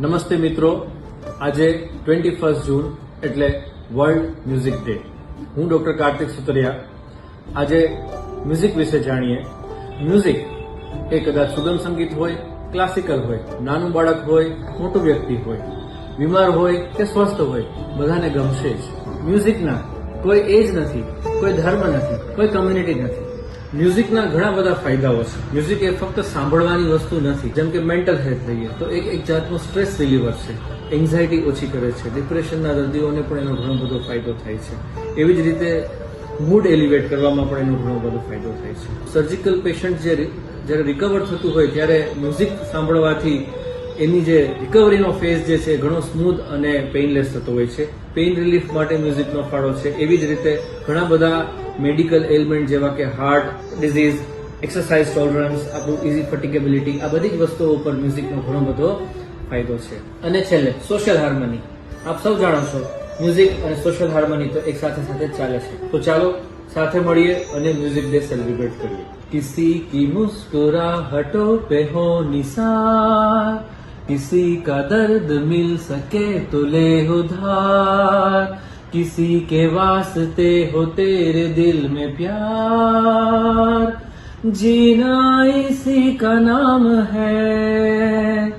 નમસ્તે મિત્રો, આજે 21 જૂન એટલે વર્લ્ડ મ્યુઝિક ડે. હું ડોક્ટર કાર્તિક સુતરિયા. આજે મ્યુઝિક વિશે જાણીએ. મ્યુઝિક એ કદાચ સુગમ સંગીત હોય, ક્લાસિકલ હોય, નાનું બાળક હોય, મોટું વ્યક્તિ હોય, બીમાર હોય કે સ્વસ્થ હોય, બધાને ગમશે જ. મ્યુઝિકના કોઈ એજ નથી, કોઈ ધર્મ નથી, કોઈ કમ્યુનિટી નથી. મ્યુઝિકના ઘણા બધા ફાયદાઓ છે. મ્યુઝિક એ ફક્ત સાંભળવાની વસ્તુ નથી. જેમ કે મેન્ટલ હેલ્થ લઈએ તો એક જાતનું સ્ટ્રેસ રિલીવર છે, એન્ઝાયટી ઓછી કરે છે, ડિપ્રેશનના દર્દીઓને પણ એનો ઘણો બધો ફાયદો થાય છે. એવી જ રીતે મૂડ એલિવેટ કરવામાં પણ એનો ઘણો બધો ફાયદો થાય છે. સર્જિકલ પેશન્ટ જ્યારે રિકવર થતું હોય ત્યારે મ્યુઝિક સાંભળવાથી એની જે રિકવરીનો ફેઝ જે છે ઘણો સ્મૂથ અને પેઇનલેસ થતો હોય છે. પેઇન રિલીફ માટે મ્યુઝિકનો ફાળો છે. એવી જ રીતે ઘણા બધા મેડિકલ એલિમેન્ટ જેવા કે હાર્ટ ડિઝીઝ, એક્સરસાઇઝ ટોલરન્સ, આપણું ઇઝી ફટિગેબિલિટી, આ બધી જ વસ્તુઓ ઉપર મ્યુઝિકનો ઘણો બધો ફાયદો છે. અને છેલ્લે સોશિયલ હાર્મની. આપ સૌ જાણો છો મ્યુઝિક અને સોશિયલ હાર્મની તો એક સાથે સાથે ચાલે છે. તો ચાલો સાથે મળીએ અને મ્યુઝિક ડે સેલિબ્રેટ કરીએ. કિસી કી મુસ્कुराहटों पे हो निसार, किसी का दर्द मिल सके तो ले उधार, किसी के वास्ते हो तेरे दिल में प्यार, जीना इसी का नाम है,